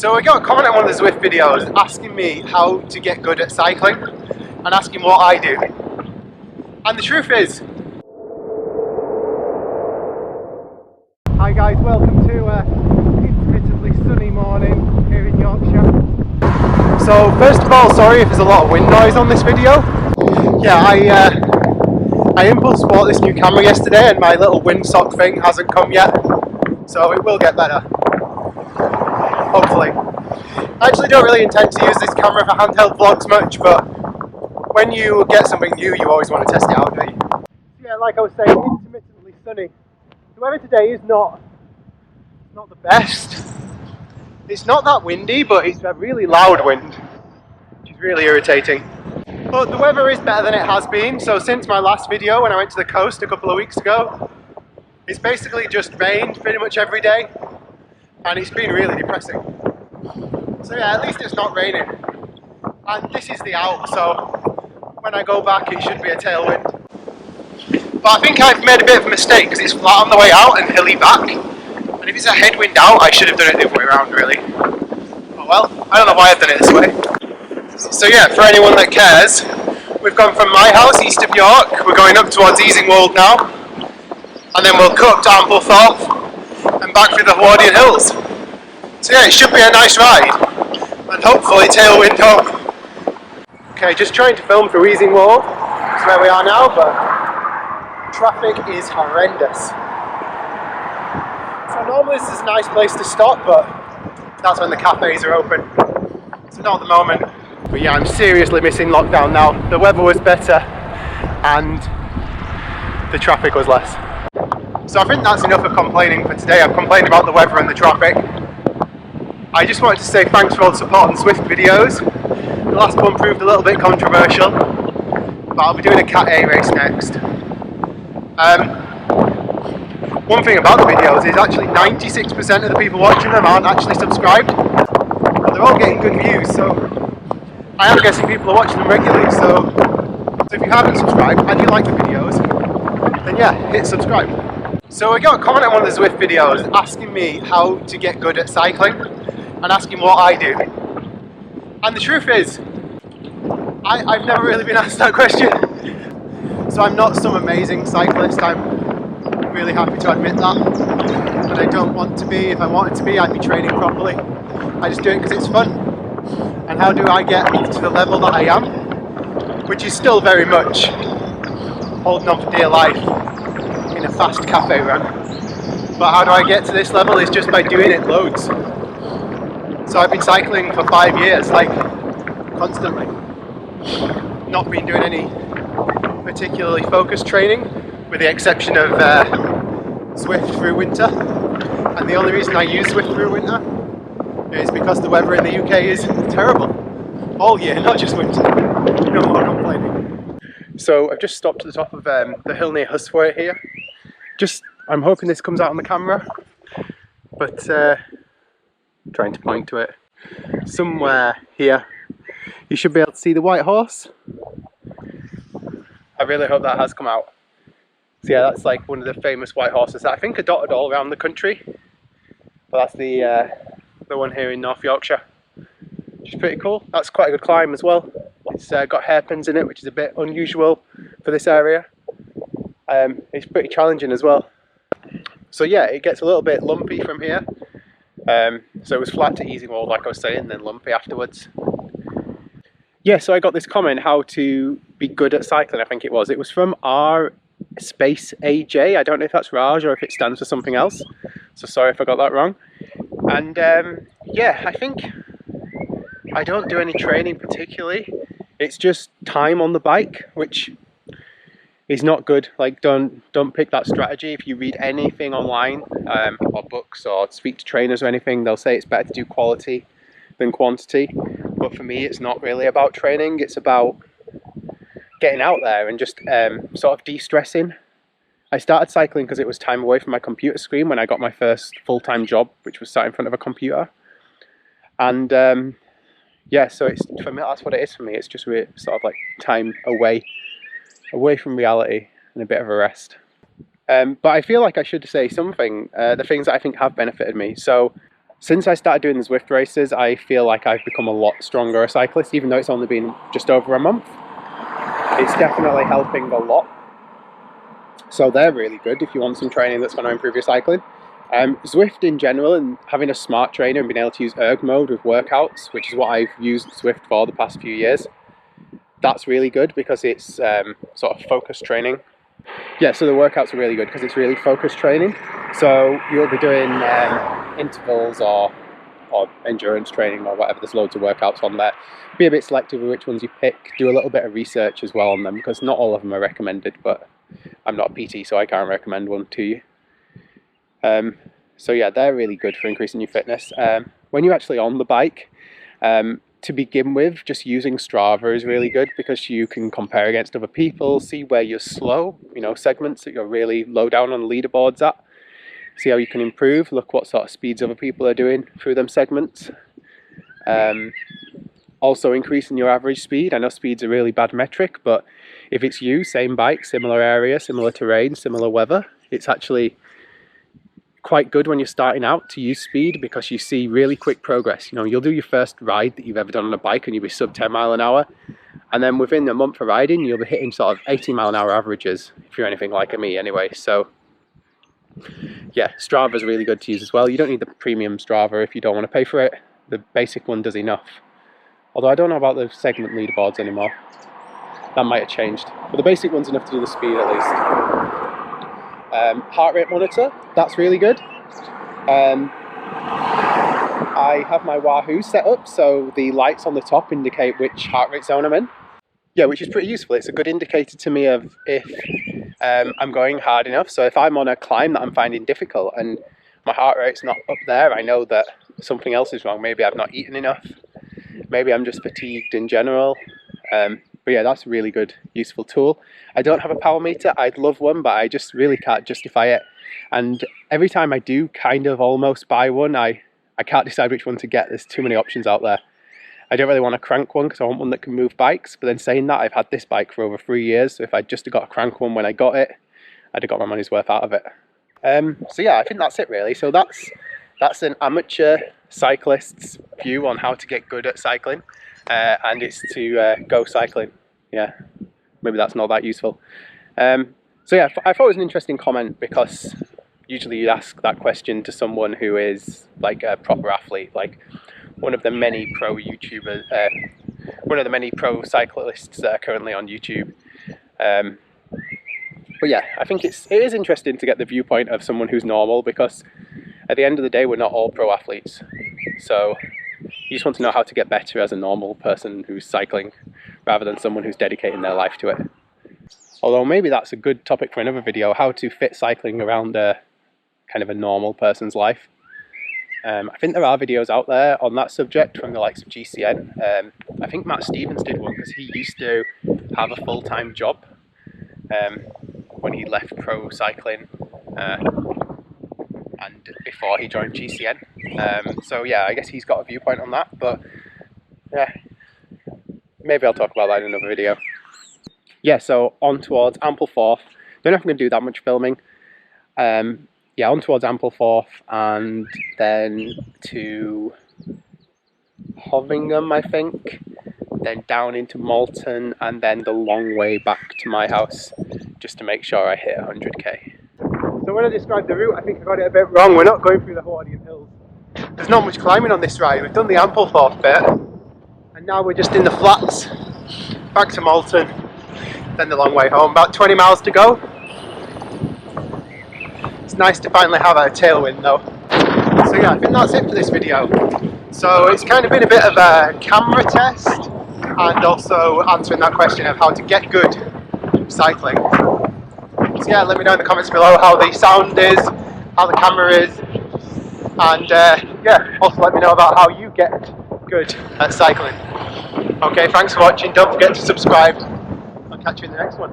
So I got a comment on one of the Zwift videos asking me how to get good at cycling and asking what I do. And the truth is... Hi guys, welcome to an intermittently sunny morning here in Yorkshire. So first of all, sorry if there's a lot of wind noise on this video. Yeah, I impulse bought this new camera yesterday and my little windsock thing hasn't come yet. So it will get better. Hopefully. I actually don't really intend to use this camera for handheld vlogs much, but when you get something new, you always want to test it out, don't you? Yeah, like I was saying, intermittently sunny. The weather today is not the best. It's not that windy, but it's a really loud wind, which is really irritating. But the weather is better than it has been. So since my last video, when I went to the coast a couple of weeks ago, it's basically just rained pretty much every day, and it's been really depressing. So yeah, at least it's not raining. And this is the out, so when I go back it should be a tailwind. But I think I've made a bit of a mistake because it's flat on the way out and hilly back. And if it's a headwind out, I should have done it the other way around really. Oh well, I don't know why I've done it this way. So yeah, for anyone that cares, we've gone from my house east of York, we're going up towards Easingwold now. And then we'll cut to Ampleforth and back through the Howardian Hills. So yeah, it should be a nice ride, and hopefully tailwind home. Okay, just trying to film through Easingwold, that's where we are now, but traffic is horrendous. So normally this is a nice place to stop, but that's when the cafes are open. So not at the moment. But yeah, I'm seriously missing lockdown now. The weather was better, and the traffic was less. So I think that's enough of complaining for today. I've complained about the weather and the traffic. I just wanted to say thanks for all the support on Zwift videos. The last one proved a little bit controversial, but I'll be doing a Cat A race next. One thing about the videos is actually 96% of the people watching them aren't actually subscribed, but they're all getting good views, so I am guessing people are watching them regularly. So if you haven't subscribed and you like the videos, then yeah, hit subscribe. So I got a comment on one of the Zwift videos asking me how to get good at cycling and asking what I do. And the truth is, I've never really been asked that question. So I'm not some amazing cyclist, I'm really happy to admit that. And I don't want to be. If I wanted to be, I'd be training properly. I just do it because it's fun. And how do I get to the level that I am? Which is still very much holding on for dear life in a fast cafe run. But how do I get to this level is just by doing it loads. So I've been cycling for 5 years, like constantly. Not been doing any particularly focused training, with the exception of Zwift through winter. And the only reason I use Zwift through winter is because the weather in the UK is terrible. All year, not just winter. No more complaining. So I've just stopped at the top of the hill near Husthwaite here. I'm hoping this comes out on the camera, but trying to point to it. Somewhere here you should be able to see the white horse. I really hope that has come out. So yeah, that's like one of the famous white horses that I think are dotted all around the country. But that's the one here in North Yorkshire, which is pretty cool. That's quite a good climb as well. It's got hairpins in it, which is a bit unusual for this area. It's pretty challenging as well. So yeah, it gets a little bit lumpy from here. So it was flat to Easingwold, like I was saying, then lumpy afterwards. Yeah, so I got this comment how to be good at cycling, I think it was. It was from R space AJ. I don't know if that's Raj or if it stands for something else. So sorry if I got that wrong. And yeah, I think I don't do any training particularly. It's just time on the bike, which is not good. Like don't pick that strategy. If you read anything online or books or speak to trainers or anything, they'll say it's better to do quality than quantity. But for me, it's not really about training. It's about getting out there and just sort of de-stressing. I started cycling because it was time away from my computer screen when I got my first full-time job, which was sat in front of a computer. And yeah, so it's, for me, that's what it is for me. It's just sort of like time away from reality and a bit of a rest. But I feel like I should say something, the things that I think have benefited me. So Since I started doing the Zwift races, I feel like I've become a lot stronger a cyclist, even though it's only been just over a month. It's definitely helping a lot. So they're really good if you want some training that's going to improve your cycling. Zwift in general, and having a smart trainer and being able to use erg mode with workouts, which is what I've used Zwift for the past few years, that's really good because it's sort of focused training. Yeah, so the workouts are really good because it's really focused training. So you'll be doing intervals or endurance training or whatever. There's loads of workouts on there. Be a bit selective with which ones you pick. Do a little bit of research as well on them because not all of them are recommended, but I'm not a PT, so I can't recommend one to you. So yeah, they're really good for increasing your fitness. When you're actually on the bike, to begin with, just using Strava is really good because you can compare against other people, see where you're slow, you know, segments that you're really low down on the leaderboards at, see how you can improve, look what sort of speeds other people are doing through them segments. Also increasing your average speed. I know speed's a really bad metric, but if it's you, same bike, similar area, similar terrain, similar weather, it's actually quite good when you're starting out to use speed because you see really quick progress. You know, you'll do your first ride that you've ever done on a bike and you'll be sub 10 mile an hour, and then within a month of riding you'll be hitting sort of 80 mile an hour averages if you're anything like me anyway. So yeah, Strava is really good to use as well. You don't need the premium Strava if you don't want to pay for it. The basic one does enough, although I don't know about the segment leaderboards anymore. That might have changed, but the basic one's enough to do the speed at least. Heart rate monitor, that's really good. I have my Wahoo set up so the lights on the top indicate which heart rate zone I'm in. Yeah, which is pretty useful. It's a good indicator to me of if I'm going hard enough. So if I'm on a climb that I'm finding difficult and my heart rate's not up there, I know that something else is wrong. Maybe I've not eaten enough. Maybe I'm just fatigued in general. But yeah, that's a really good, useful tool. I don't have a power meter. I'd love one, but I just really can't justify it. And every time I do kind of almost buy one, I can't decide which one to get. There's too many options out there. I don't really want a crank one because I want one that can move bikes. But then saying that, I've had this bike for over 3 years. So if I'd just got a crank one when I got it, I'd have got my money's worth out of it. So yeah, I think that's it really. So that's an amateur cyclist's view on how to get good at cycling. And it's to go cycling. Yeah, maybe that's not that useful. So yeah, I thought it was an interesting comment because usually you'd ask that question to someone who is like a proper athlete, like one of the many pro YouTubers, one of the many pro cyclists that are currently on YouTube. But yeah, I think it is interesting to get the viewpoint of someone who's normal because at the end of the day, we're not all pro athletes. So you just want to know how to get better as a normal person who's cycling rather than someone who's dedicating their life to it. Although maybe that's a good topic for another video, how to fit cycling around a kind of a normal person's life. I think there are videos out there on that subject from the likes of GCN. I think Matt Stevens did one because he used to have a full-time job when he left pro cycling and before he joined GCN. So yeah, I guess he's got a viewpoint on that, but yeah, maybe I'll talk about that in another video. Yeah, so on towards Ampleforth. Don't know if I'm going to do that much filming. Yeah, on towards Ampleforth and then to Hovingham, I think. Then down into Malton and then the long way back to my house just to make sure I hit 100k. So when I described the route, I think I got it a bit wrong. We're not going through the Hoardian Hills. There's not much climbing on this ride. We've done the Ampleforth bit and now we're just in the flats, back to Malton, then the long way home. About 20 miles to go. It's nice to finally have a tailwind though. So yeah, I think that's it for this video. So it's kind of been a bit of a camera test and also answering that question of how to get good cycling. So yeah, let me know in the comments below how the sound is, how the camera is, and yeah, also let me know about how you get good at cycling. Okay, thanks for watching. Don't forget to subscribe. I'll catch you in the next one.